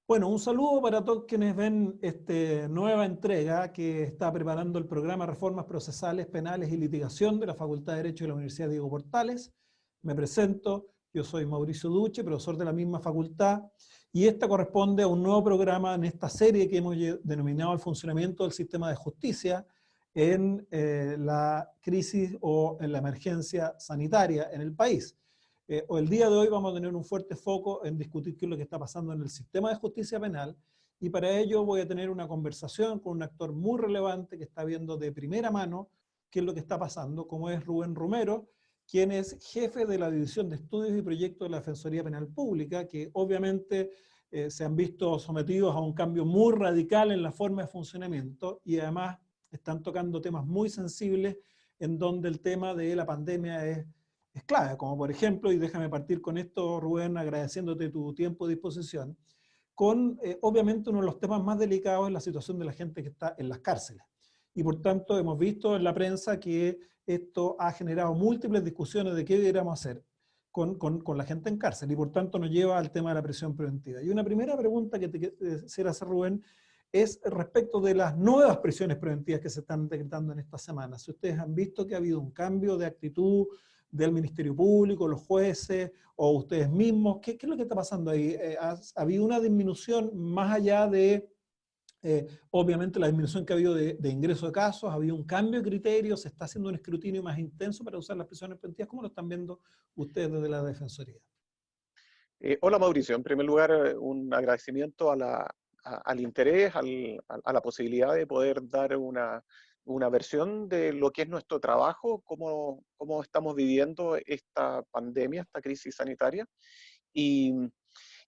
Bueno, un saludo para todos quienes ven esta nueva entrega que está preparando el programa Reformas Procesales, Penales y Litigación de la Facultad de Derecho de la Universidad Diego Portales. Me presento, yo soy Mauricio Duche, profesor de la misma facultad, y esta corresponde a un nuevo programa en esta serie que hemos denominado el funcionamiento del sistema de justicia en la crisis o en la emergencia sanitaria en el país. El día de hoy vamos a tener un fuerte foco en discutir qué es lo que está pasando en el sistema de justicia penal, y para ello voy a tener una conversación con un actor muy relevante que está viendo de primera mano qué es lo que está pasando, como es Rubén Romero, quien es jefe de la División de Estudios y Proyectos de la Defensoría Penal Pública, que obviamente se han visto sometidos a un cambio muy radical en la forma de funcionamiento, y además están tocando temas muy sensibles en donde el tema de la pandemia es clave, como por ejemplo, y déjame partir con esto, Rubén, agradeciéndote tu tiempo de disposición, con obviamente uno de los temas más delicados es la situación de la gente que está en las cárceles. Y por tanto hemos visto en la prensa que esto ha generado múltiples discusiones de qué deberíamos hacer con la gente en cárcel, y por tanto nos lleva al tema de la prisión preventiva. Y una primera pregunta que te quisiera hacer, Rubén, es respecto de las nuevas prisiones preventivas que se están decretando en esta semana. Si ustedes han visto que ha habido un cambio de actitud del Ministerio Público, los jueces o ustedes mismos, ¿qué es lo que está pasando ahí? ¿Ha habido una disminución más allá de, obviamente, la disminución que ha habido de ingreso de casos? ¿Ha habido un cambio de criterios? ¿Se está haciendo un escrutinio más intenso para usar las prisiones preventivas? ¿Cómo lo están viendo ustedes desde la Defensoría? Hola Mauricio, en primer lugar un agradecimiento al interés, a la posibilidad de poder dar una versión de lo que es nuestro trabajo, cómo estamos viviendo esta pandemia, esta crisis sanitaria. Y,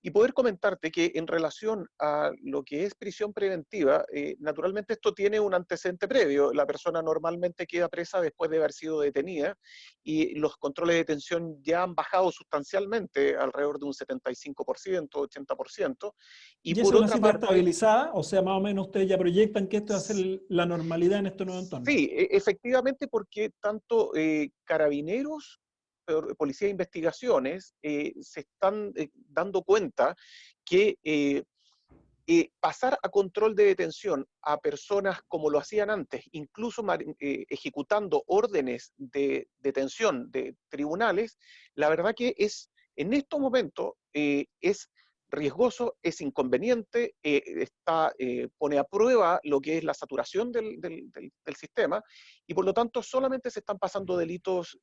y poder comentarte que en relación a lo que es prisión preventiva, naturalmente esto tiene un antecedente previo. La persona normalmente queda presa después de haber sido detenida y los controles de detención ya han bajado sustancialmente, alrededor de un 75%, 80%. Y ¿Y es por una otra cifra parte, estabilizada? O sea, más o menos ustedes ya proyectan que esto va a ser la normalidad en este nuevo entorno. sí, efectivamente, porque tanto carabineros, policía de investigaciones, se están dando cuenta que pasar a control de detención a personas como lo hacían antes, incluso ejecutando órdenes de detención de tribunales, la verdad que en estos momentos es riesgoso, es inconveniente, pone a prueba lo que es la saturación del sistema, y por lo tanto solamente se están pasando delitos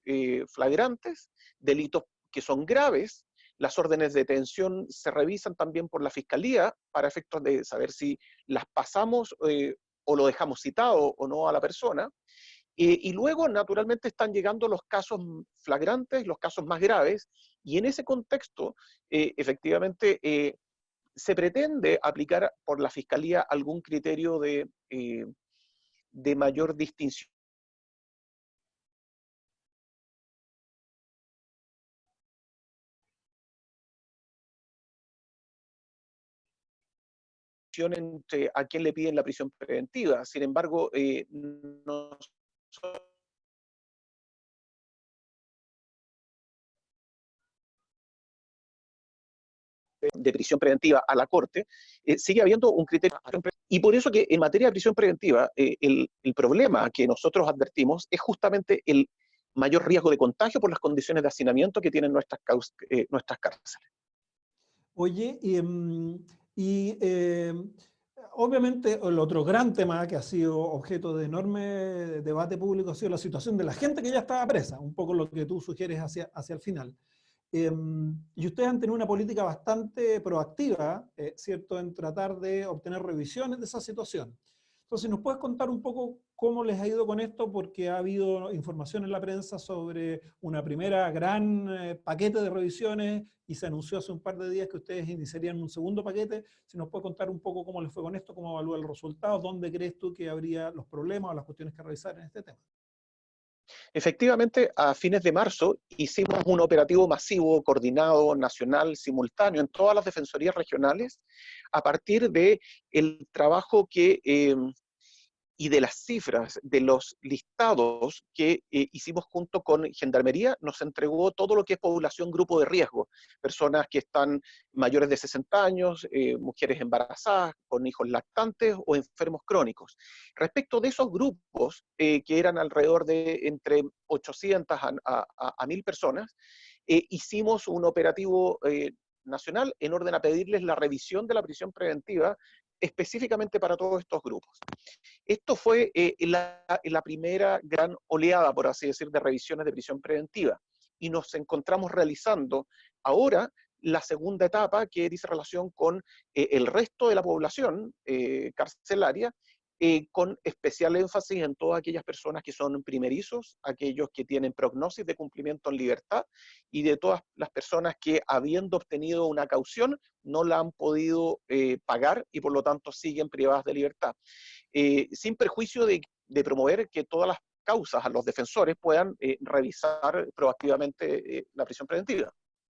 flagrantes, delitos que son graves. Las órdenes de detención se revisan también por la Fiscalía para efectos de saber si las pasamos o lo dejamos citado o no a la persona. Y luego, naturalmente, están llegando los casos flagrantes, los casos más graves, y en ese contexto, efectivamente, se pretende aplicar por la Fiscalía algún criterio de mayor distinción entre a quién le piden la prisión preventiva. Sin embargo, no de prisión preventiva a la Corte, sigue habiendo un criterio. Y por eso que en materia de prisión preventiva, el problema que nosotros advertimos es justamente el mayor riesgo de contagio por las condiciones de hacinamiento que tienen nuestras cárceles. Oye, y obviamente el otro gran tema que ha sido objeto de enorme debate público ha sido la situación de la gente que ya estaba presa, un poco lo que tú sugieres hacia el final. Y ustedes han tenido una política bastante proactiva, ¿cierto?, en tratar de obtener revisiones de esa situación. Entonces, ¿nos puedes contar un poco cómo les ha ido con esto? Porque ha habido información en la prensa sobre una primera gran paquete de revisiones, y se anunció hace un par de días que ustedes iniciarían un segundo paquete. Si nos puedes contar un poco cómo les fue con esto, cómo evalúa el resultado, dónde crees tú que habría los problemas o las cuestiones que revisar en este tema. Efectivamente, a fines de marzo hicimos un operativo masivo, coordinado, nacional, simultáneo, en todas las defensorías regionales, a partir del trabajo que y de las cifras de los listados que hicimos junto con Gendarmería, nos entregó todo lo que es población grupo de riesgo, personas que están mayores de 60 años, mujeres embarazadas, con hijos lactantes o enfermos crónicos. Respecto de esos grupos, que eran alrededor de entre 800 a 1000 personas, hicimos un operativo nacional en orden a pedirles la revisión de la prisión preventiva específicamente para todos estos grupos. Esto fue la primera gran oleada, por así decir, de revisiones de prisión preventiva. Y nos encontramos realizando ahora la segunda etapa, que dice relación con el resto de la población carcelaria, con especial énfasis en todas aquellas personas que son primerizos, aquellos que tienen prognosis de cumplimiento en libertad, y de todas las personas que, habiendo obtenido una caución, no la han podido pagar y por lo tanto siguen privadas de libertad. Sin perjuicio de promover que todas las causas a los defensores puedan revisar proactivamente la prisión preventiva.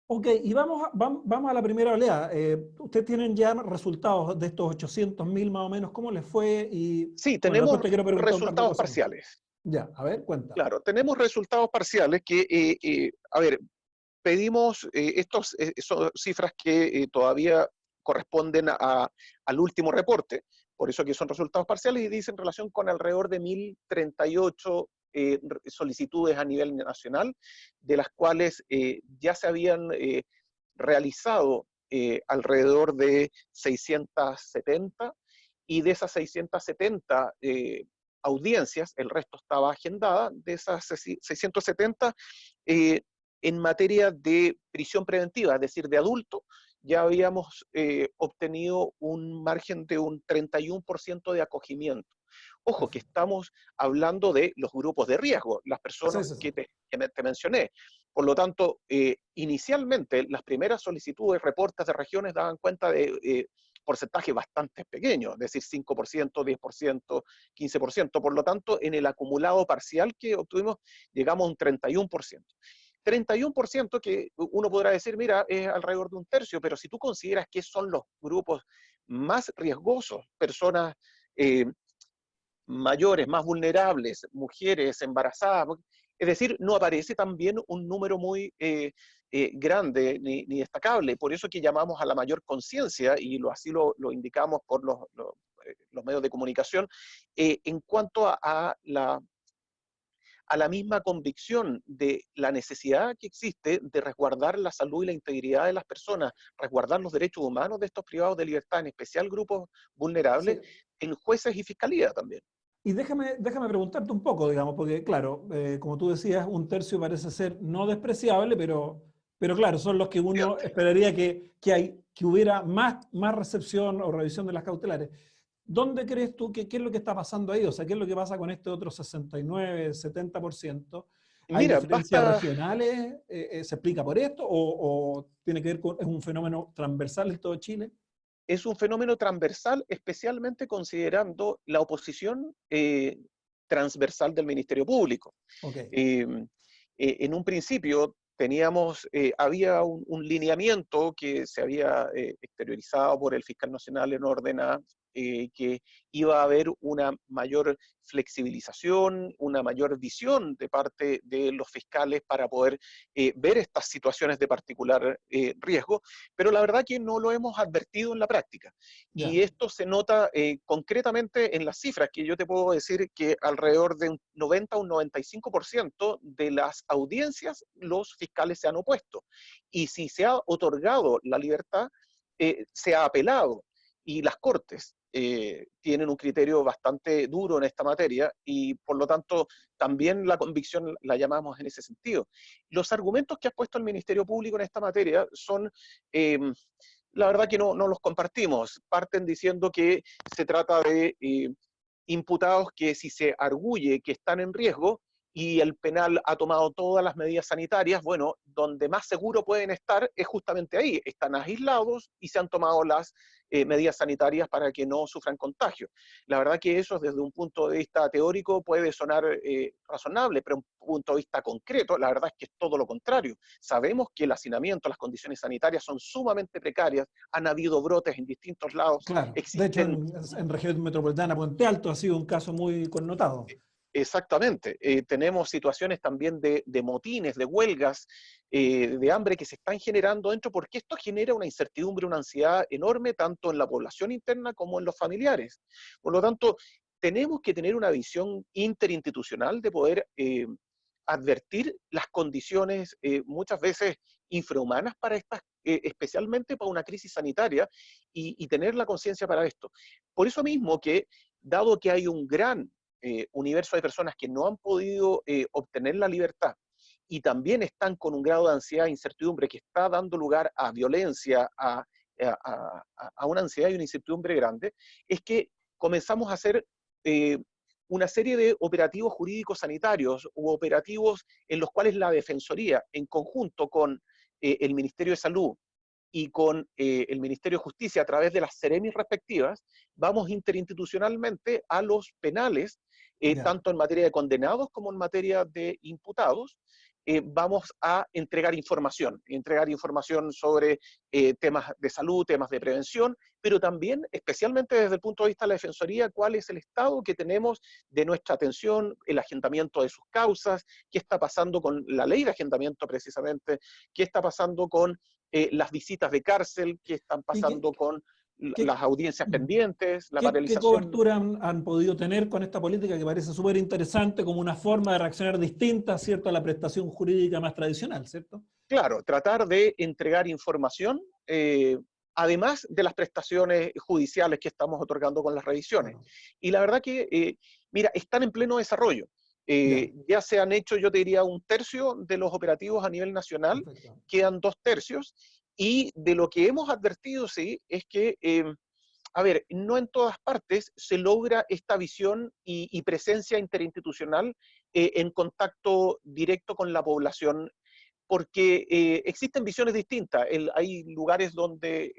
Ok, y vamos a la primera oleada. ¿Ustedes tienen ya resultados de estos 800.000 más o menos? ¿Cómo les fue? Y Sí, bueno, tenemos después te quiero preguntar un par de resultados cosas más. parciales. Ya, a ver, cuenta. Claro, tenemos resultados parciales que, a ver, pedimos, son cifras que todavía corresponden al último reporte, por eso que son resultados parciales, y dicen relación con alrededor de 1038 solicitudes a nivel nacional, de las cuales ya se habían realizado alrededor de 670, y de esas 670 audiencias, el resto estaba agendada. De esas 670, en materia de prisión preventiva, es decir, de adulto, ya habíamos obtenido un margen de un 31% de acogimiento. Ojo, que estamos hablando de los grupos de riesgo, las personas Sí. que te mencioné. Por lo tanto, inicialmente las primeras solicitudes, reportes de regiones daban cuenta de porcentajes bastante pequeños, es decir, 5%, 10%, 15%. Por lo tanto, en el acumulado parcial que obtuvimos, llegamos a un 31%. 31% que uno podrá decir, mira, es alrededor de un tercio, pero si tú consideras que son los grupos más riesgosos, personas mayores, más vulnerables, mujeres embarazadas, es decir, no aparece también un número muy grande ni destacable. Por eso que llamamos a la mayor conciencia, y así lo indicamos por los medios de comunicación, en cuanto a la misma convicción de la necesidad que existe de resguardar la salud y la integridad de las personas, resguardar los derechos humanos de estos privados de libertad, en especial grupos vulnerables, Sí. en jueces y fiscalía también. Y déjame preguntarte un poco, digamos, porque claro, como tú decías, un tercio parece ser no despreciable, pero claro, son los que uno esperaría que hubiera más recepción o revisión de las cautelares. ¿Dónde crees tú qué es lo que está pasando ahí? O sea, ¿qué es lo que pasa con este otro 69, 70%? ¿Hay Mira, diferencias basta, regionales? ¿Se explica por esto? ¿O tiene que ver con, es un fenómeno transversal en todo Chile? es un fenómeno transversal, especialmente considerando la oposición transversal del Ministerio Público. Ok. En un principio había un lineamiento que se había exteriorizado por el fiscal nacional en orden a que iba a haber una mayor flexibilización, una mayor visión de parte de los fiscales para poder ver estas situaciones de particular riesgo, pero la verdad que no lo hemos advertido en la práctica. Ya. Y esto se nota concretamente en las cifras, que yo te puedo decir que alrededor de un 90 o un 95% de las audiencias los fiscales se han opuesto. Y si se ha otorgado la libertad, se ha apelado. Y las cortes tienen un criterio bastante duro en esta materia, y por lo tanto también la convicción la llamamos en ese sentido. Los argumentos que ha puesto el Ministerio Público en esta materia son, la verdad que no los compartimos. Parten diciendo que se trata de imputados que, si se arguye que están en riesgo, y el penal ha tomado todas las medidas sanitarias, bueno, donde más seguro pueden estar es justamente ahí, están aislados y se han tomado las medidas sanitarias para que no sufran contagio. La verdad que eso desde un punto de vista teórico puede sonar razonable, pero un punto de vista concreto, la verdad es que es todo lo contrario. Sabemos que el hacinamiento, las condiciones sanitarias son sumamente precarias, han habido brotes en distintos lados, Claro, de hecho existen. en región metropolitana, Puente Alto ha sido un caso muy connotado. Exactamente. Tenemos situaciones también de motines, de huelgas, de hambre que se están generando dentro, porque esto genera una incertidumbre, una ansiedad enorme, tanto en la población interna como en los familiares. Por lo tanto, tenemos que tener una visión interinstitucional de poder advertir las condiciones muchas veces infrahumanas para estas, especialmente para una crisis sanitaria, y tener la conciencia para esto. Por eso mismo que, dado que hay un gran universo de personas que no han podido obtener la libertad y también están con un grado de ansiedad e incertidumbre que está dando lugar a violencia, a una ansiedad y una incertidumbre grande, es que comenzamos a hacer una serie de operativos jurídicos sanitarios u operativos en los cuales la Defensoría, en conjunto con el Ministerio de Salud y con el Ministerio de Justicia a través de las Ceremis respectivas, vamos interinstitucionalmente a los penales, tanto en materia de condenados como en materia de imputados, vamos a entregar información sobre temas de salud, temas de prevención, pero también, especialmente desde el punto de vista de la Defensoría, cuál es el estado que tenemos de nuestra atención, el agendamiento de sus causas, qué está pasando con la ley de agendamiento precisamente, qué está pasando con las visitas de cárcel, qué están pasando con las audiencias pendientes, la ¿Qué paralización. cobertura han podido tener con esta política que parece súper interesante como una forma de reaccionar distinta, ¿cierto?, a la prestación jurídica más tradicional, ¿cierto? Claro, tratar de entregar información, además de las prestaciones judiciales que estamos otorgando con las revisiones. Claro. Y la verdad que, mira, están en pleno desarrollo. Ya se han hecho, yo te diría, 1/3 de los operativos a nivel nacional, Perfecto. quedan 2/3, y de lo que hemos advertido, sí, es que, a ver, no en todas partes se logra esta visión y presencia interinstitucional en contacto directo con la población, porque existen visiones distintas. Hay lugares donde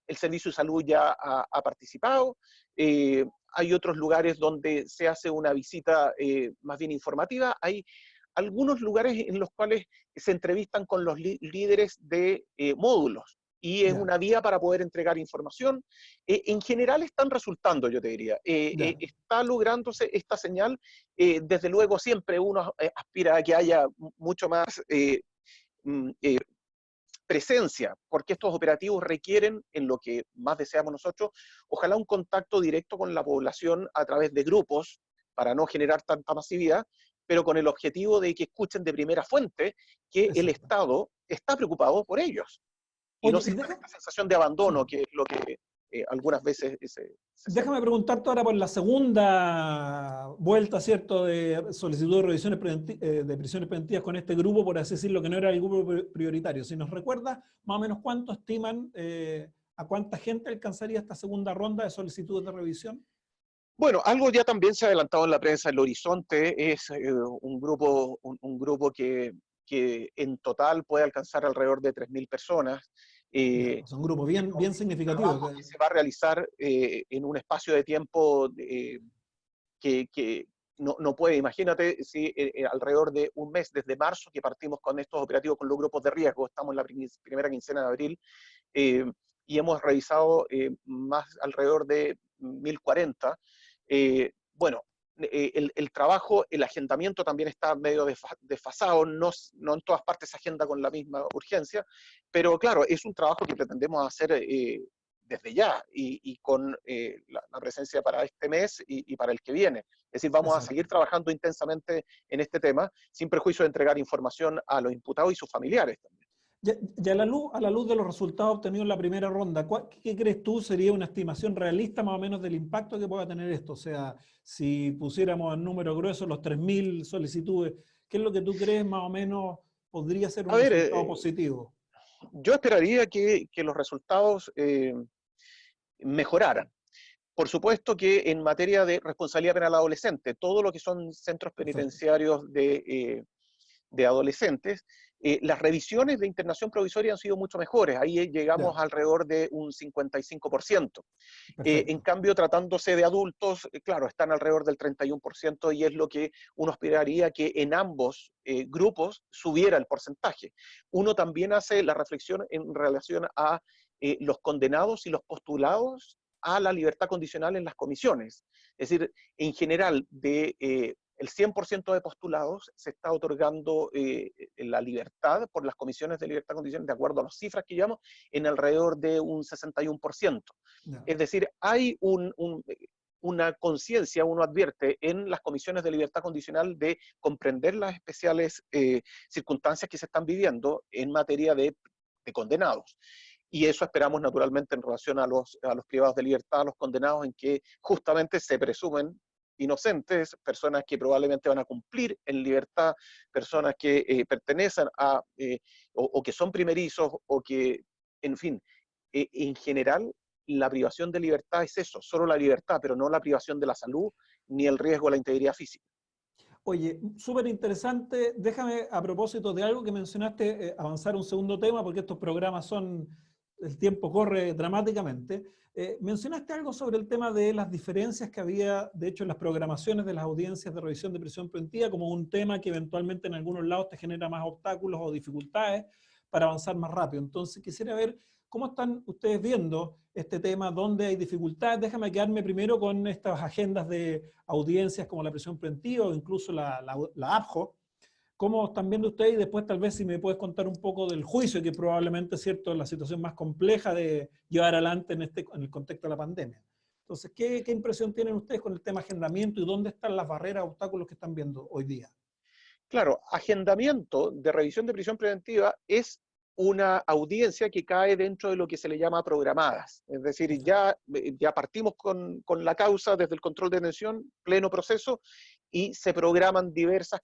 el Servicio de Salud ya ha participado, hay otros lugares donde se hace una visita más bien informativa, hay algunos lugares en los cuales se entrevistan con los líderes de módulos, y es Ya, una vía para poder entregar información. En general están resultando, yo te diría. ya. Está lográndose esta señal. Desde luego siempre uno aspira a que haya mucho más presencia, porque estos operativos requieren, en lo que más deseamos nosotros, ojalá un contacto directo con la población a través de grupos, para no generar tanta masividad, pero con el objetivo de que escuchen de primera fuente que el Exacto. Estado está preocupado por ellos, y no Oye, y sientan esta sensación de abandono, sí. que es lo que algunas veces se Déjame siente. preguntarte ahora por la segunda vuelta, ¿cierto?, de solicitud de revisiones de prisiones preventivas con este grupo, por así decirlo, que no era el grupo prioritario. Si nos recuerda, más o menos cuánto estiman, a cuánta gente alcanzaría esta segunda ronda de solicitudes de revisión. Bueno, algo ya también se ha adelantado en la prensa. El Horizonte es un grupo que en total puede alcanzar alrededor de 3.000 personas. Ya, Eh, es un grupo bien, bien es un significativo. trabajo que se va a realizar en un espacio de tiempo que no puede. Imagínate si alrededor de un mes, desde marzo, que partimos con estos operativos con los grupos de riesgo, estamos en la primera quincena de abril, eh, y hemos revisado más alrededor de 1.040. Bueno, el trabajo, el agendamiento también está medio desfasado, no en todas partes se agenda con la misma urgencia, pero claro, es un trabajo que pretendemos hacer desde ya, y con la presencia para este mes y para el que viene. Es decir, vamos a Exacto. seguir trabajando intensamente en este tema, sin perjuicio de entregar información a los imputados y sus familiares también. Y a la luz de los resultados obtenidos en la primera ronda, ¿qué crees tú sería una estimación realista más o menos del impacto que pueda tener esto? O sea, si pusiéramos en número grueso los 3.000 solicitudes, ¿qué es lo que tú crees más o menos podría ser A un ver, resultado positivo? yo esperaría que los resultados mejoraran. Por supuesto que en materia de responsabilidad penal adolescente, todo lo que son centros penitenciarios de adolescentes, las revisiones de internación provisoria han sido mucho mejores. Ahí llegamos Ya, alrededor de un 55%. En perfecto. cambio, tratándose de adultos, claro, están alrededor del 31% y es lo que uno esperaría que en ambos grupos subiera el porcentaje. Uno también hace la reflexión en relación a los condenados y los postulados a la libertad condicional en las comisiones. Es decir, en general, el 100% de postulados se está otorgando la libertad por las comisiones de libertad condicional, de acuerdo a las cifras que llevamos, en alrededor de un 61%. Ya. Es decir, hay una conciencia, uno advierte, en las comisiones de libertad condicional de comprender las especiales circunstancias que se están viviendo en materia de condenados. Y eso esperamos naturalmente en relación a los privados de libertad, a los condenados, en que justamente se presumen inocentes, personas que probablemente van a cumplir en libertad, personas que pertenecen a, o que son primerizos, o que, en fin, en general, la privación de libertad es eso, solo la libertad, pero no la privación de la salud, ni el riesgo a la integridad física. Oye, súper interesante. Déjame, a propósito de algo que mencionaste, avanzar un segundo tema, porque estos programas son, el tiempo corre dramáticamente. Mencionaste algo sobre el tema de las diferencias que había, de hecho, en las programaciones de las audiencias de revisión de prisión preventiva, como un tema que eventualmente en algunos lados te genera más obstáculos o dificultades para avanzar más rápido. Entonces, quisiera ver cómo están ustedes viendo este tema, dónde hay dificultades. Déjame quedarme primero con estas agendas de audiencias como la prisión preventiva o incluso la APJO. ¿Cómo están viendo ustedes? Y después tal vez si me puedes contar un poco del juicio, que probablemente, cierto, es la situación más compleja de llevar adelante en el contexto de la pandemia. Entonces, ¿qué impresión tienen ustedes con el tema agendamiento y dónde están las barreras, obstáculos que están viendo hoy día? Claro, agendamiento de revisión de prisión preventiva es una audiencia que cae dentro de lo que se le llama programadas. Es decir, Perfecto. ya partimos con la causa desde el control de detención, pleno proceso, y se programan diversas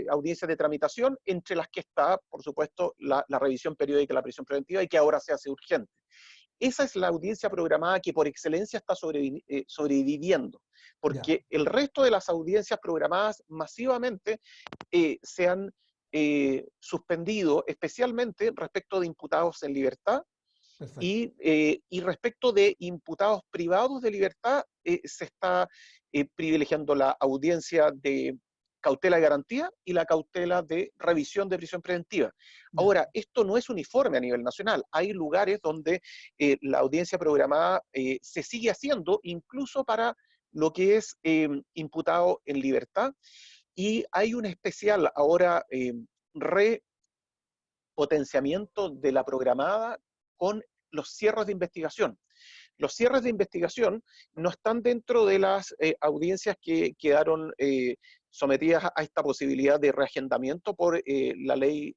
audiencias de tramitación, entre las que está, por supuesto, la revisión periódica de la prisión preventiva y que ahora se hace urgente. Esa es la audiencia programada que por excelencia está sobreviviendo, Ya, porque el resto de las audiencias programadas masivamente se han suspendido, especialmente respecto de imputados en libertad perfecto. y respecto de imputados privados de libertad, se está privilegiando la audiencia de cautela de garantía y la cautela de revisión de prisión preventiva. Ya, Ahora, esto no es uniforme a nivel nacional. Hay lugares donde la audiencia programada se sigue haciendo, incluso para lo que es imputado en libertad, y hay un especial ahora repotenciamiento de la programada con los cierres de investigación. Los cierres de investigación no están dentro de las audiencias que quedaron sometidas a esta posibilidad de reagendamiento por la ley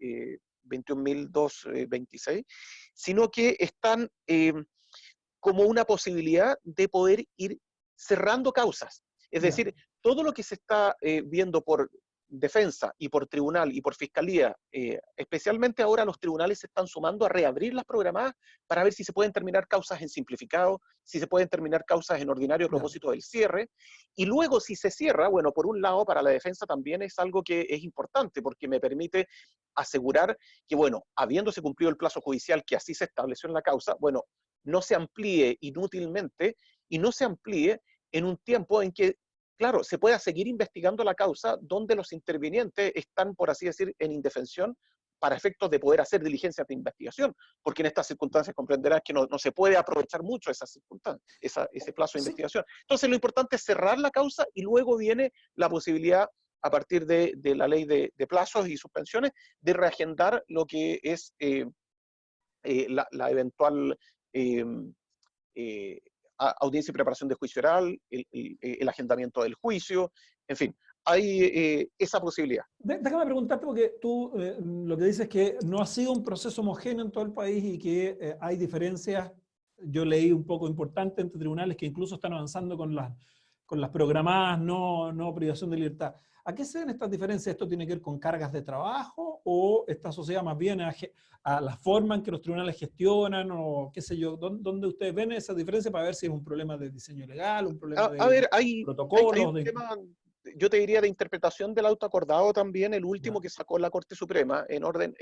21.226, sino que están como una posibilidad de poder ir cerrando causas. Es ya, decir, todo lo que se está viendo por defensa y por tribunal y por fiscalía, especialmente ahora los tribunales se están sumando a reabrir las programadas para ver si se pueden terminar causas en simplificado, si se pueden terminar causas en ordinario a ya. propósito del cierre, y luego si se cierra, bueno, por un lado para la defensa también es algo que es importante porque me permite asegurar que, bueno, habiéndose cumplido el plazo judicial que así se estableció en la causa, bueno, no se amplíe inútilmente y no se amplíe en un tiempo en que, claro, se pueda seguir investigando la causa donde los intervinientes están, por así decir, en indefensión para efectos de poder hacer diligencias de investigación, porque en estas circunstancias comprenderás que no se puede aprovechar mucho esa circunstancia, ese plazo de Sí, investigación. Entonces lo importante es cerrar la causa y luego viene la posibilidad, a partir de la ley de plazos y suspensiones, de reagendar lo que es la eventual eh, eh, audiencia y preparación de juicio oral, el agendamiento del juicio, en fin, hay esa posibilidad. Déjame preguntarte, porque tú lo que dices es que no ha sido un proceso homogéneo en todo el país y que hay diferencias, yo leí un poco importante entre tribunales que incluso están avanzando con con las programadas no privación de libertad. ¿A qué se ven estas diferencias? ¿Esto tiene que ver con cargas de trabajo o está asociada más bien a la forma en que los tribunales gestionan o qué sé yo? ¿Dónde ustedes ven esa diferencia para ver si es un problema de diseño legal, un problema A de ver, hay protocolos? un tema, yo te diría, de interpretación del auto acordado también, el último Ya, que sacó la Corte Suprema, en orden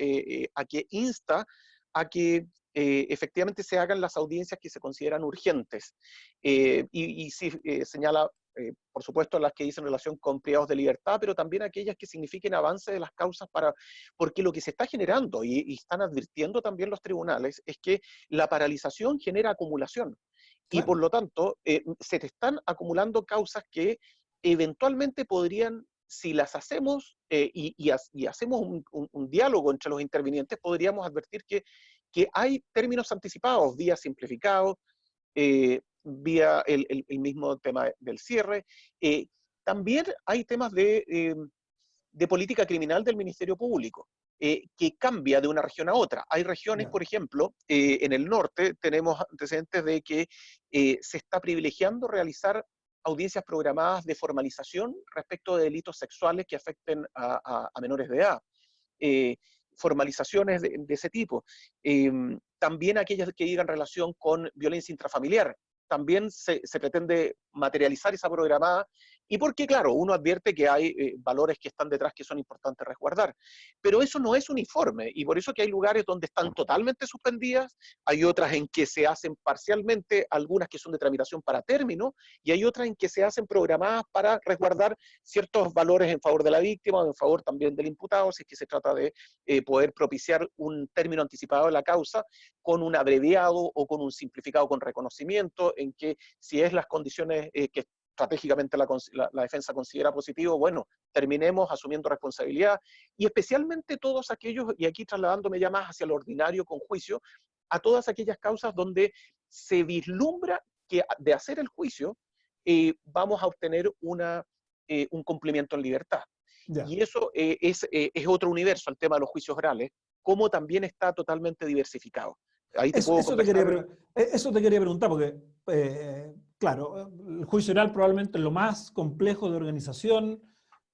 a que insta a que efectivamente se hagan las audiencias que se consideran urgentes. Y sí señala, por supuesto, las que dicen relación con privados de libertad, pero también aquellas que signifiquen avance de las causas porque lo que se está generando, y están advirtiendo también los tribunales, es que la paralización genera acumulación. Y por claro. lo tanto, se te están acumulando causas que eventualmente podrían, si las hacemos y hacemos un diálogo entre los intervinientes, podríamos advertir que hay términos anticipados, vía simplificado, vía el mismo tema del cierre. También hay temas de política criminal del Ministerio Público, que cambia de una región a otra. Hay regiones, Ya. por ejemplo, en el norte tenemos antecedentes de que se está privilegiando realizar audiencias programadas de formalización respecto de delitos sexuales que afecten a menores de edad. Eh, Formalizaciones de ese tipo. También aquellas que digan relación con violencia intrafamiliar. También se pretende materializar esa programada, y porque, claro, uno advierte que hay valores que están detrás que son importantes resguardar. Pero eso no es uniforme, y por eso que hay lugares donde están totalmente suspendidas, hay otras en que se hacen parcialmente, algunas que son de tramitación para término, y hay otras en que se hacen programadas para resguardar ciertos valores en favor de la víctima o en favor también del imputado, si es que se trata de poder propiciar un término anticipado de la causa con un abreviado o con un simplificado con reconocimiento, en que si es las condiciones que estratégicamente la defensa considera positivo, bueno, terminemos asumiendo responsabilidad, y especialmente todos aquellos, y aquí trasladándome ya más hacia lo ordinario con juicio, a todas aquellas causas donde se vislumbra que de hacer el juicio vamos a obtener un cumplimiento en libertad. Ya. Y eso es otro universo, el tema de los juicios orales, como también está totalmente diversificado. Ahí te puedo conversar. Eso te quería preguntar, porque, claro, el juicio oral probablemente es lo más complejo de organización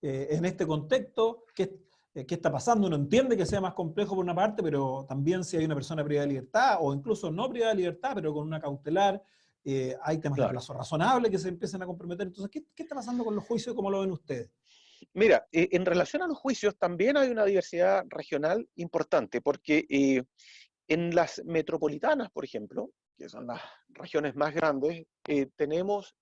en este contexto. ¿Qué está pasando? Uno entiende que sea más complejo por una parte, pero también si hay una persona privada de libertad, o incluso no privada de libertad, pero con una cautelar, hay temas de Claro. plazo razonable que se empiezan a comprometer. Entonces, ¿qué está pasando con los juicios? ¿Cómo lo ven ustedes? Mira, en relación a los juicios también hay una diversidad regional importante, porque en las metropolitanas, por ejemplo, que son las regiones más grandes, tenemos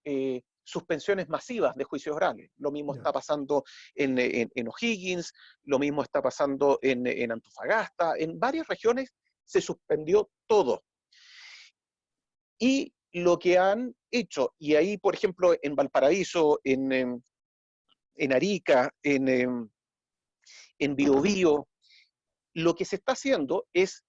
suspensiones masivas de juicios orales. Lo mismo Ya. está pasando en O'Higgins, lo mismo está pasando en Antofagasta, en varias regiones se suspendió todo. Y lo que han hecho, y ahí, por ejemplo, en Valparaíso, en Arica, en Biobío, lo que se está haciendo es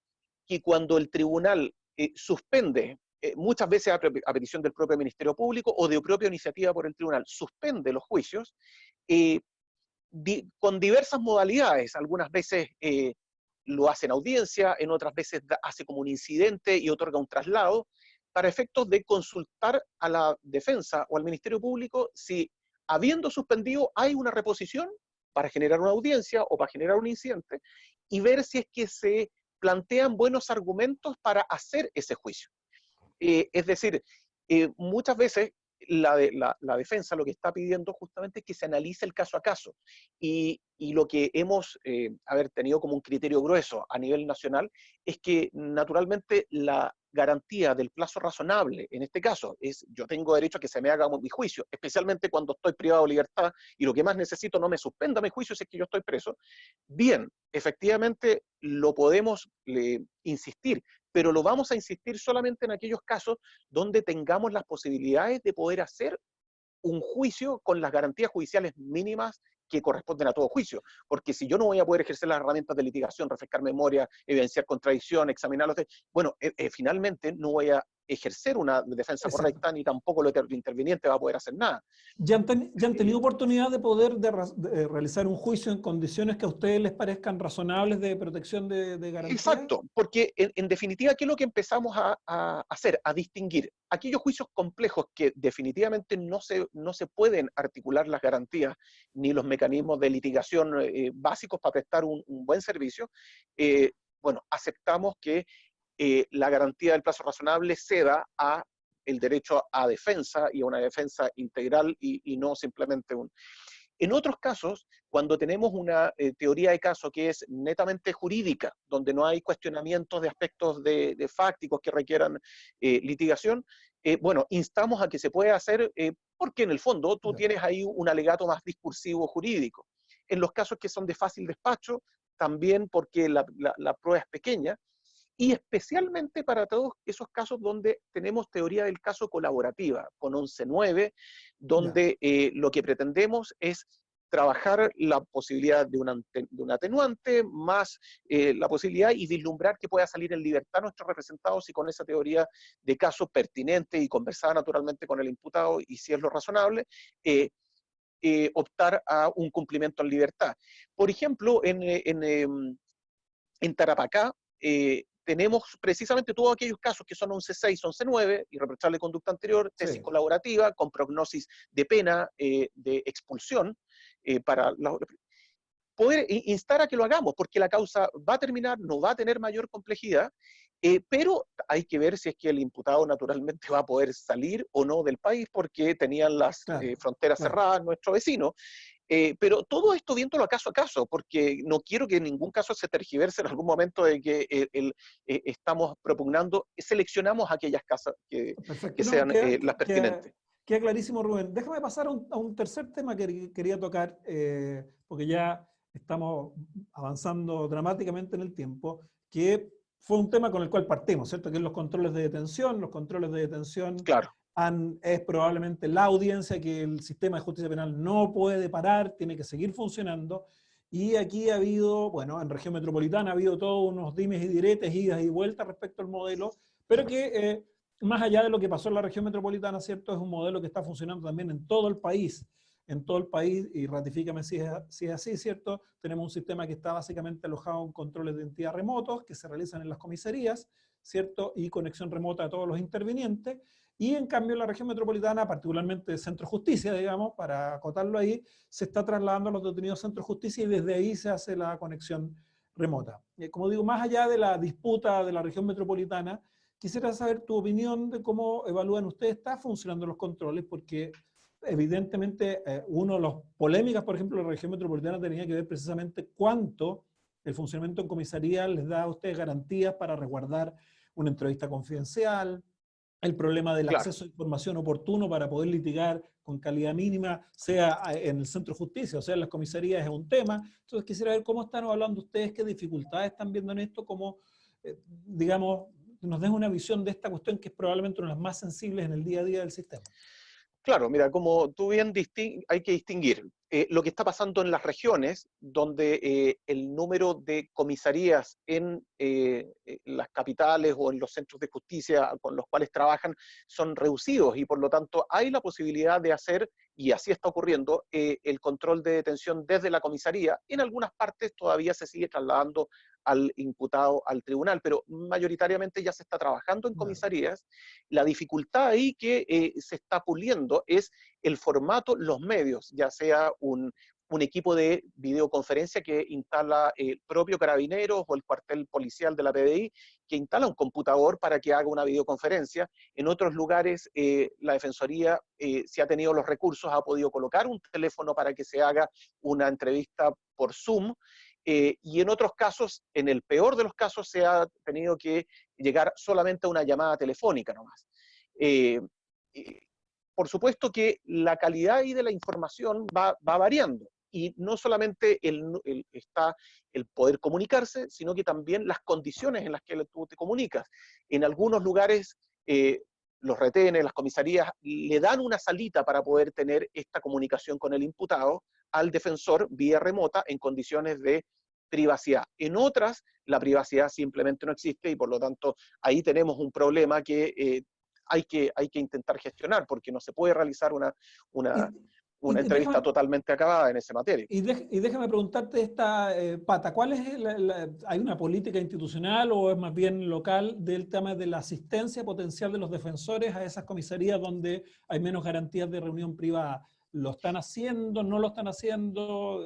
que cuando el tribunal suspende, muchas veces a petición del propio Ministerio Público o de propia iniciativa por el tribunal, suspende los juicios eh, con diversas modalidades. Algunas veces lo hace en audiencia, en otras veces hace como un incidente y otorga un traslado, para efectos de consultar a la defensa o al Ministerio Público si, habiendo suspendido, hay una reposición para generar una audiencia o para generar un incidente, y ver si es que se plantean buenos argumentos para hacer ese juicio. Es decir, muchas veces la defensa lo que está pidiendo justamente es que se analice el caso a caso. Y lo que hemos tenido como un criterio grueso a nivel nacional es que naturalmente la garantía del plazo razonable, en este caso, es yo tengo derecho a que se me haga mi juicio, especialmente cuando estoy privado de libertad y lo que más necesito no me suspenda mi juicio si es que yo estoy preso. Bien, efectivamente lo podemos insistir, pero lo vamos a insistir solamente en aquellos casos donde tengamos las posibilidades de poder hacer un juicio con las garantías judiciales mínimas que corresponden a todo juicio. Porque si yo no voy a poder ejercer las herramientas de litigación, refrescar memoria, evidenciar contradicción, examinarlos, bueno, finalmente no voy a ejercer una defensa Exacto. correcta, ni tampoco el interviniente va a poder hacer nada. ¿Ya han tenido oportunidad de poder realizar un juicio en condiciones que a ustedes les parezcan razonables de protección de garantías? Exacto, porque en definitiva, ¿qué es lo que empezamos a hacer? A distinguir aquellos juicios complejos que definitivamente no se pueden articular las garantías ni los mecanismos de litigación básicos para prestar un buen servicio. Bueno, aceptamos que la garantía del plazo razonable ceda a el derecho a defensa y a una defensa integral y no simplemente un... En otros casos, cuando tenemos una teoría de caso que es netamente jurídica, donde no hay cuestionamientos de aspectos de fácticos que requieran litigación, bueno, instamos a que se pueda hacer, porque en el fondo tú tienes ahí un alegato más discursivo jurídico. En los casos que son de fácil despacho, también porque la prueba es pequeña, y especialmente para todos esos casos donde tenemos teoría del caso colaborativa, con 11.9, donde lo que pretendemos es trabajar la posibilidad de un atenuante, más la posibilidad y vislumbrar que pueda salir en libertad nuestros representados y con esa teoría de caso pertinente y conversada naturalmente con el imputado y si es lo razonable, optar a un cumplimiento en libertad. Por ejemplo, en Tarapacá, tenemos precisamente todos aquellos casos que son 11.6, 11.9, irreprochable conducta anterior, tesis colaborativa, con prognosis de pena, de expulsión, para poder instar a que lo hagamos, porque la causa va a terminar, no va a tener mayor complejidad, pero hay que ver si es que el imputado naturalmente va a poder salir o no del país, porque tenían las fronteras cerradas nuestro vecino. Pero todo esto viéndolo a caso, porque no quiero que en ningún caso se tergiverse en algún momento de que estamos propugnando, seleccionamos aquellas casas que sean las pertinentes. Queda clarísimo, Rubén. Déjame pasar a un tercer tema que quería tocar, porque ya estamos avanzando dramáticamente en el tiempo, que fue un tema con el cual partimos, ¿cierto? Que es los controles de detención. Los controles de detención es probablemente la audiencia que el sistema de justicia penal no puede parar, tiene que seguir funcionando. Y aquí ha habido, bueno, en región metropolitana ha habido todos unos dimes y diretes, idas y vueltas respecto al modelo, pero que más allá de lo que pasó en la región metropolitana, ¿cierto? Es un modelo que está funcionando también en todo el país, y ratifícame si es así, ¿cierto? Tenemos un sistema que está básicamente alojado en controles de identidad remotos que se realizan en las comisarías, ¿cierto? Y conexión remota de todos los intervinientes. Y en cambio en la región metropolitana, particularmente Centro Justicia, digamos, para acotarlo ahí, se está trasladando a los detenidos Centro Justicia y desde ahí se hace la conexión remota. Como digo, más allá de la disputa de la región metropolitana, quisiera saber tu opinión de cómo evalúan ustedes, ¿está funcionando los controles? Porque evidentemente uno de las polémicas, por ejemplo, de la región metropolitana tenía que ver precisamente cuánto el funcionamiento en comisaría les da a ustedes garantías para resguardar una entrevista confidencial, el problema del acceso a información oportuno para poder litigar con calidad mínima, sea en el centro de justicia, o sea en las comisarías, es un tema. Entonces quisiera ver cómo están hablando ustedes, qué dificultades están viendo en esto, cómo, digamos, nos den una visión de esta cuestión que es probablemente una de las más sensibles en el día a día del sistema. Claro, mira, como tú bien hay que distinguir lo que está pasando en las regiones, donde el número de comisarías en las capitales o en los centros de justicia con los cuales trabajan son reducidos y por lo tanto hay la posibilidad de hacer, y así está ocurriendo, el control de detención desde la comisaría. En algunas partes todavía se sigue trasladando al imputado al tribunal, pero mayoritariamente ya se está trabajando en comisarías. La dificultad ahí que se está puliendo es el formato, los medios, ya sea un equipo de videoconferencia que instala el propio Carabineros o el cuartel policial de la PDI, que instala un computador para que haga una videoconferencia. En otros lugares, la Defensoría, si ha tenido los recursos, ha podido colocar un teléfono para que se haga una entrevista por Zoom. Y en otros casos, en el peor de los casos, se ha tenido que llegar solamente a una llamada telefónica nomás. Por supuesto que la calidad ahí de la información va variando, y no solamente está el poder comunicarse, sino que también las condiciones en las que tú te comunicas. En algunos lugares, los retenes, las comisarías, le dan una salita para poder tener esta comunicación con el imputado al defensor vía remota en condiciones de privacidad. En otras, la privacidad simplemente no existe y por lo tanto ahí tenemos un problema que hay que intentar gestionar, porque no se puede realizar una entrevista Déjame, totalmente acabada en esa materia. y déjame preguntarte esta, Pata, ¿cuál es hay una política institucional o es más bien local del tema de la asistencia potencial de los defensores a esas comisarías donde hay menos garantías de reunión privada? ¿Lo están haciendo? ¿No lo están haciendo?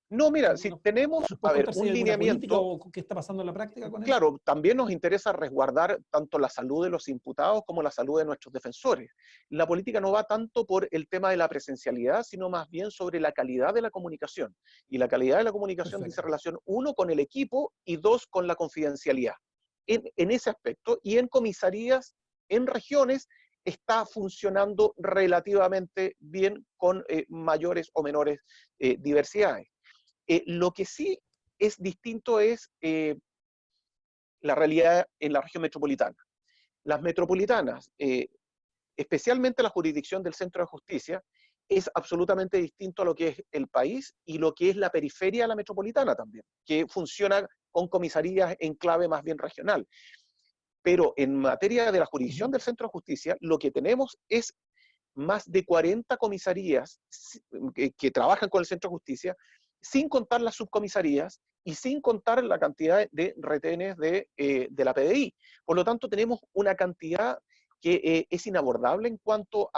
No, mira, si ¿Nos tenemos, puedes a ver, contar si hay un alguna política lineamiento. o qué está pasando en la práctica con eso? Claro, también nos interesa resguardar tanto la salud de los imputados como la salud de nuestros defensores. La política no va tanto por el tema de la presencialidad, sino más bien sobre la calidad de la comunicación. Y la calidad de la comunicación dice Perfecto. relación, uno, con el equipo y dos, con la confidencialidad. En ese aspecto, y en comisarías, en regiones, está funcionando relativamente bien con mayores o menores diversidades. Lo que sí es distinto es la realidad en la región metropolitana. Las metropolitanas, especialmente la jurisdicción del Centro de Justicia, es absolutamente distinto a lo que es el país y lo que es la periferia de la metropolitana también, que funciona con comisarías en clave más bien regional. Pero en materia de la jurisdicción del Centro de Justicia, lo que tenemos es más de 40 comisarías que trabajan con el Centro de Justicia, sin contar las subcomisarías y sin contar la cantidad de retenes de la PDI. Por lo tanto, tenemos una cantidad que es inabordable en cuanto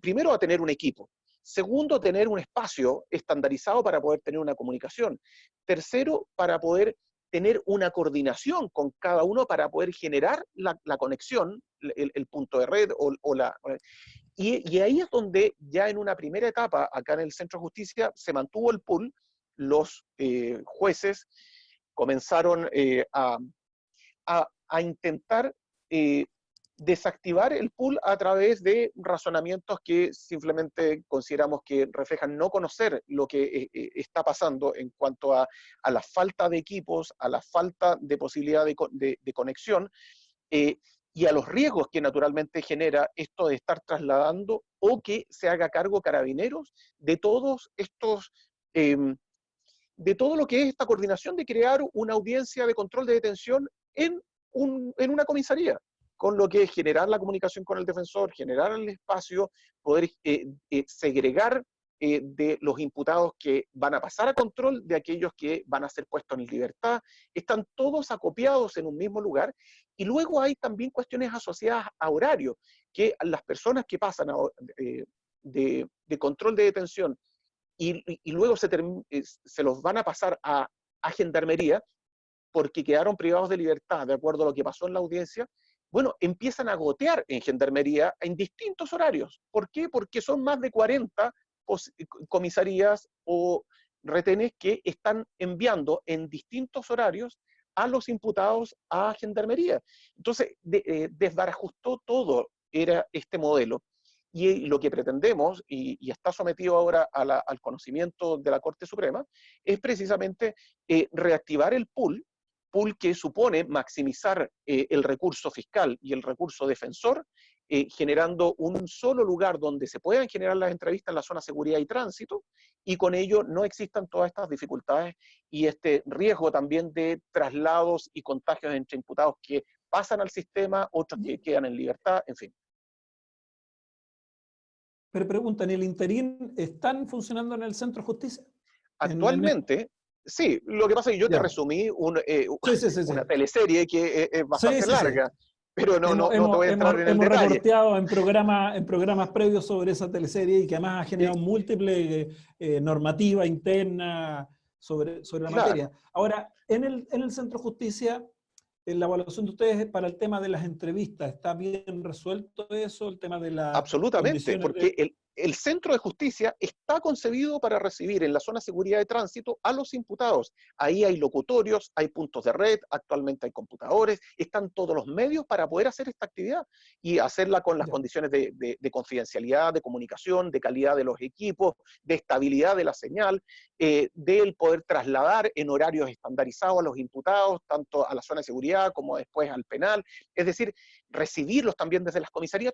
primero, a tener un equipo. Segundo, tener un espacio estandarizado para poder tener una comunicación. Tercero, para poder tener una coordinación con cada uno para poder generar la conexión, el punto de red y ahí es donde ya en una primera etapa, acá en el Centro de Justicia, se mantuvo el pool, los jueces comenzaron a intentar desactivar el pool a través de razonamientos que simplemente consideramos que reflejan no conocer lo que está pasando en cuanto a la falta de equipos, a la falta de posibilidad de conexión, y a los riesgos que naturalmente genera esto de estar trasladando o que se haga cargo Carabineros de todos estos, de todo lo que es esta coordinación de crear una audiencia de control de detención en una comisaría, con lo que es generar la comunicación con el defensor, generar el espacio, poder segregar de los imputados que van a pasar a control de aquellos que van a ser puestos en libertad. Están todos acopiados en un mismo lugar. Y luego hay también cuestiones asociadas a horario, que las personas que pasan de control de detención y luego se los van a pasar a gendarmería porque quedaron privados de libertad, de acuerdo a lo que pasó en la audiencia, bueno, empiezan a gotear en gendarmería en distintos horarios. ¿Por qué? Porque son más de 40 comisarías o retenes que están enviando en distintos horarios a los imputados a gendarmería. Entonces, desbarajustó todo era este modelo. Y lo que pretendemos, y está sometido ahora al conocimiento de la Corte Suprema, es precisamente reactivar el pool que supone maximizar el recurso fiscal y el recurso defensor, generando un solo lugar donde se puedan generar las entrevistas en la zona de seguridad y tránsito, y con ello no existan todas estas dificultades y este riesgo también de traslados y contagios entre imputados que pasan al sistema, otros que quedan en libertad, en fin. Pero preguntan, ¿el interín están funcionando en el Centro de Justicia? Actualmente, sí, lo que pasa es que yo te Ya. resumí Sí, sí, sí, una sí. teleserie que es Sí, bastante sí, sí. larga, pero no te voy a entrar en el Hemos detalle. reporteado en programas previos sobre esa teleserie y que además ha Eh, generado múltiple normativa interna sobre la claro, materia. Ahora, en el Centro de Justicia, en la evaluación de ustedes para el tema de las entrevistas, ¿está bien resuelto eso? El tema de las absolutamente, condiciones porque de... el centro de justicia está concebido para recibir en la zona de seguridad de tránsito a los imputados. Ahí hay locutorios, hay puntos de red, actualmente hay computadores, están todos los medios para poder hacer esta actividad y hacerla con las Ya. condiciones de confidencialidad, de comunicación, de calidad de los equipos, de estabilidad de la señal, del poder trasladar en horarios estandarizados a los imputados, tanto a la zona de seguridad como después al penal, es decir, recibirlos también desde las comisarías.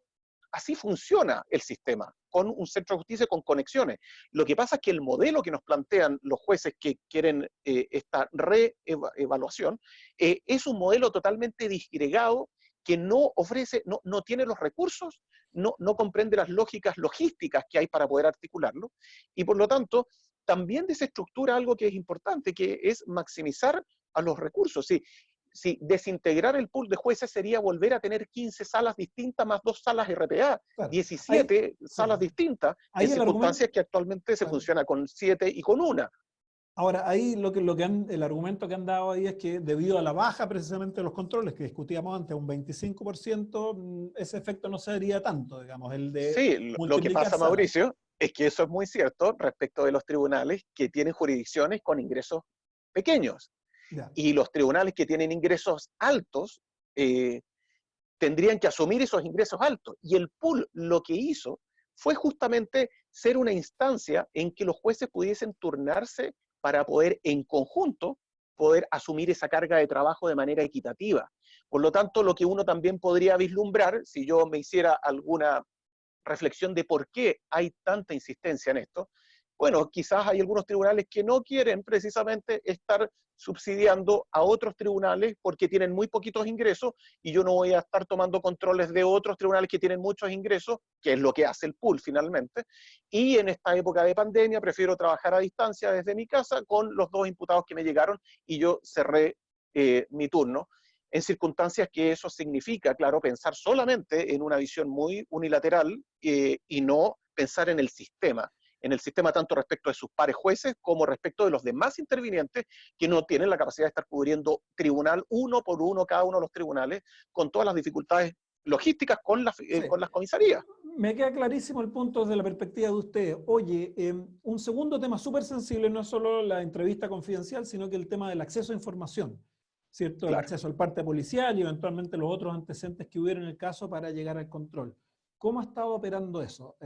Así funciona el sistema, con un centro de justicia con conexiones. Lo que pasa es que el modelo que nos plantean los jueces que quieren esta reevaluación es un modelo totalmente disgregado que no ofrece, no tiene los recursos, no comprende las lógicas logísticas que hay para poder articularlo, y por lo tanto también desestructura algo que es importante, que es maximizar a los recursos. Si desintegrar el pool de jueces sería volver a tener 15 salas distintas más 2 salas RPA, Claro. 17 salas Sí. distintas, Ahí en el argumento, circunstancias que actualmente se claro. funciona con 7 y con 1. Ahora, ahí el argumento que han dado ahí es que debido a la baja precisamente de los controles que discutíamos antes, un 25%, ese efecto no se daría tanto, digamos, el de Sí, lo que multiplicar pasa, salas. Mauricio, es que eso es muy cierto respecto de los tribunales que tienen jurisdicciones con ingresos pequeños. Ya. Y los tribunales que tienen ingresos altos tendrían que asumir esos ingresos altos. Y el pool lo que hizo fue justamente ser una instancia en que los jueces pudiesen turnarse para poder en conjunto poder asumir esa carga de trabajo de manera equitativa. Por lo tanto, lo que uno también podría vislumbrar, si yo me hiciera alguna reflexión de por qué hay tanta insistencia en esto, bueno, quizás hay algunos tribunales que no quieren precisamente estar subsidiando a otros tribunales porque tienen muy poquitos ingresos y yo no voy a estar tomando controles de otros tribunales que tienen muchos ingresos, que es lo que hace el pool finalmente, y en esta época de pandemia prefiero trabajar a distancia desde mi casa con los 2 imputados que me llegaron y yo cerré mi turno, en circunstancias que eso significa, claro, pensar solamente en una visión muy unilateral y no pensar en el sistema tanto respecto de sus pares jueces como respecto de los demás intervinientes que no tienen la capacidad de estar cubriendo tribunal uno por uno cada uno de los tribunales con todas las dificultades logísticas Sí. con las comisarías. Me queda clarísimo el punto desde la perspectiva de usted. Oye, un segundo tema súper sensible no es solo la entrevista confidencial, sino que el tema del acceso a información, ¿cierto? El Claro. acceso al parte policial y eventualmente los otros antecedentes que hubiera en el caso para llegar al control. ¿Cómo ha estado operando eso?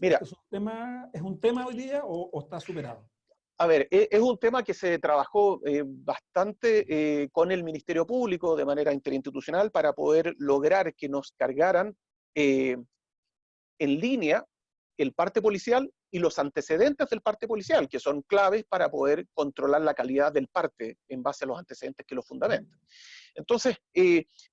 Mira, ¿Este es un tema hoy día o está superado? a ver, es un tema que se trabajó bastante con el Ministerio Público de manera interinstitucional para poder lograr que nos cargaran eh, en línea el parte policial y los antecedentes del parte policial, que son claves para poder controlar la calidad del parte en base a los antecedentes que lo fundamentan. Entonces,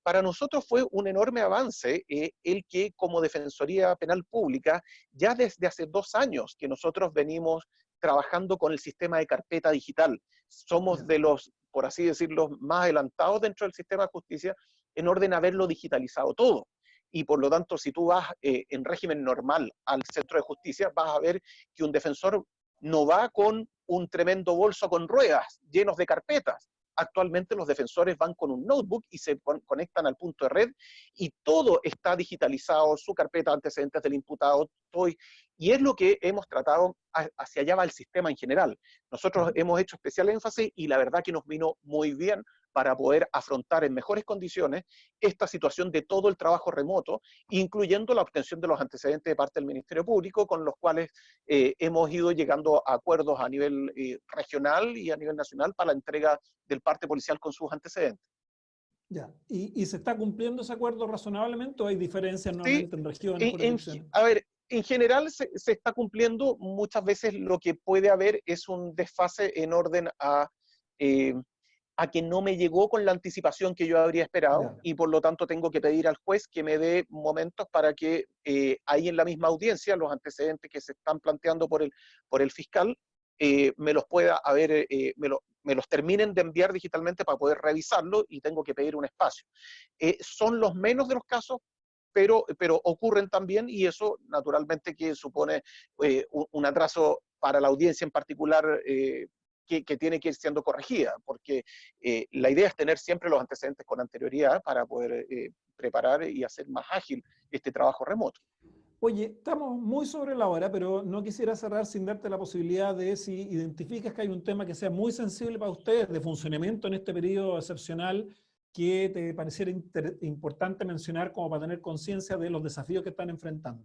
para nosotros fue un enorme avance el que como Defensoría Penal Pública, ya desde hace 2 años que nosotros venimos trabajando con el sistema de carpeta digital. Somos de los, por así decirlo, más adelantados dentro del sistema de justicia en orden a haberlo digitalizado todo. Y por lo tanto, si tú vas en régimen normal al centro de justicia, vas a ver que un defensor no va con un tremendo bolso con ruedas llenos de carpetas. Actualmente los defensores van con un notebook y se conectan al punto de red y todo está digitalizado, su carpeta, antecedentes del imputado, todo, y es lo que hemos tratado, hacia allá va el sistema en general. Nosotros hemos hecho especial énfasis y la verdad que nos vino muy bien para poder afrontar en mejores condiciones esta situación de todo el trabajo remoto, incluyendo la obtención de los antecedentes de parte del Ministerio Público, con los cuales hemos ido llegando a acuerdos a nivel regional y a nivel nacional para la entrega del parte policial con sus antecedentes. Ya. ¿Y se está cumpliendo ese acuerdo razonablemente o hay diferencias Sí, nuevamente en regiones, jurisdicciones? a ver, en general se está cumpliendo. Muchas veces lo que puede haber es un desfase en orden eh, a que no me llegó con la anticipación que yo habría esperado Ya. y por lo tanto tengo que pedir al juez que me dé momentos para que ahí en la misma audiencia los antecedentes que se están planteando por el fiscal me los pueda haber, me los terminen de enviar digitalmente para poder revisarlo y tengo que pedir un espacio. Son los menos de los casos, pero ocurren también y eso naturalmente que supone un atraso para la audiencia en particular que tiene que ir siendo corregida, porque la idea es tener siempre los antecedentes con anterioridad para poder preparar y hacer más ágil este trabajo remoto. Oye, estamos muy sobre la hora, pero no quisiera cerrar sin darte la posibilidad de si identificas que hay un tema que sea muy sensible para ustedes de funcionamiento en este periodo excepcional que te pareciera importante mencionar como para tener conciencia de los desafíos que están enfrentando.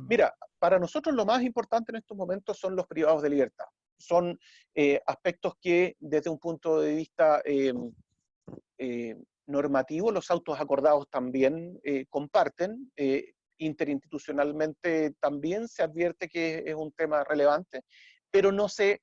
Mira, para nosotros lo más importante en estos momentos son los privados de libertad. Son aspectos que desde un punto de vista normativo los autos acordados también comparten. Interinstitucionalmente también se advierte que es un tema relevante, pero no se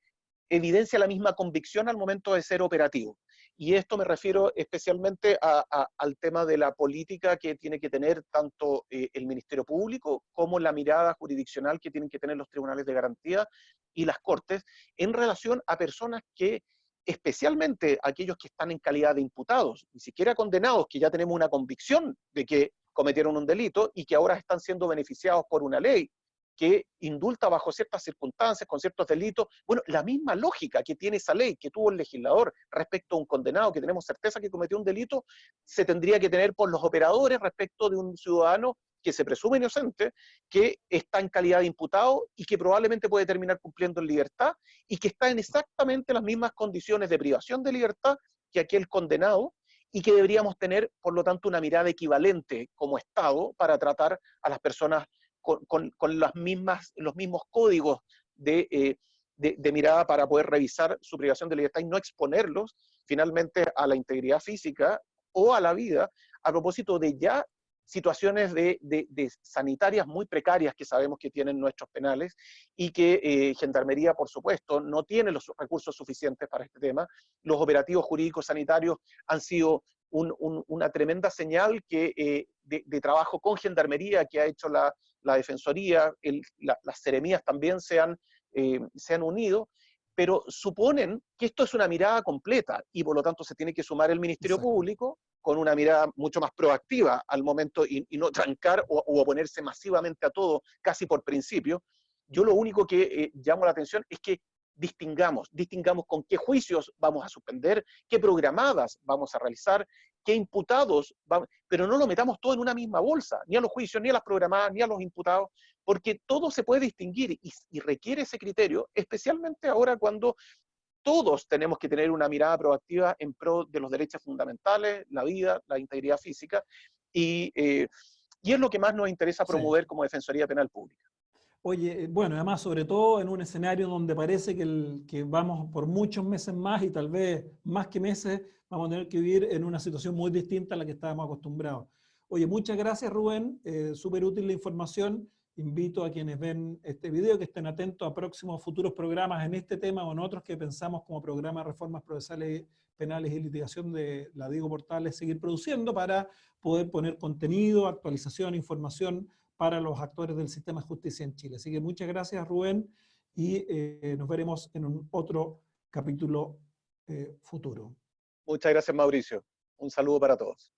evidencia la misma convicción al momento de ser operativo. Y esto me refiero especialmente al tema de la política que tiene que tener tanto el Ministerio Público como la mirada jurisdiccional que tienen que tener los tribunales de garantía y las cortes en relación a personas que, especialmente aquellos que están en calidad de imputados, ni siquiera condenados, que ya tenemos una convicción de que cometieron un delito y que ahora están siendo beneficiados por una ley que indulta bajo ciertas circunstancias, con ciertos delitos. Bueno, la misma lógica que tiene esa ley, que tuvo el legislador respecto a un condenado que tenemos certeza que cometió un delito, se tendría que tener por los operadores respecto de un ciudadano que se presume inocente, que está en calidad de imputado y que probablemente puede terminar cumpliendo en libertad y que está en exactamente las mismas condiciones de privación de libertad que aquel condenado, y que deberíamos tener, por lo tanto, una mirada equivalente como Estado para tratar a las personas con los mismos códigos de mirada para poder revisar su privación de libertad y no exponerlos finalmente a la integridad física o a la vida, a propósito de ya situaciones de sanitarias muy precarias que sabemos que tienen nuestros penales y que Gendarmería, por supuesto, no tiene los recursos suficientes para este tema. Los operativos jurídicos sanitarios han sido una tremenda señal de trabajo con Gendarmería que ha hecho la Defensoría, las seremías también se han unido, pero suponen que esto es una mirada completa y por lo tanto se tiene que sumar el Ministerio Exacto. Público con una mirada mucho más proactiva al momento y no trancar o oponerse masivamente a todo, casi por principio. Yo lo único que llamo la atención es que distingamos con qué juicios vamos a suspender, qué programadas vamos a realizar, qué imputados, pero no lo metamos todo en una misma bolsa, ni a los juicios, ni a las programadas, ni a los imputados, porque todo se puede distinguir y requiere ese criterio, especialmente ahora cuando todos tenemos que tener una mirada proactiva en pro de los derechos fundamentales, la vida, la integridad física, y es lo que más nos interesa Sí. promover como Defensoría Penal Pública. Oye, bueno, además, sobre todo en un escenario donde parece que vamos por muchos meses más y tal vez más que meses vamos a tener que vivir en una situación muy distinta a la que estábamos acostumbrados. Oye, muchas gracias, Rubén, súper útil la información. Invito a quienes ven este video que estén atentos a próximos futuros programas en este tema o en otros que pensamos como programa de reformas procesales, penales y litigación de la Diego Portales seguir produciendo para poder poner contenido, actualización, información para los actores del sistema de justicia en Chile. Así que muchas gracias, Rubén, y nos veremos en un otro capítulo futuro. Muchas gracias, Mauricio. Un saludo para todos.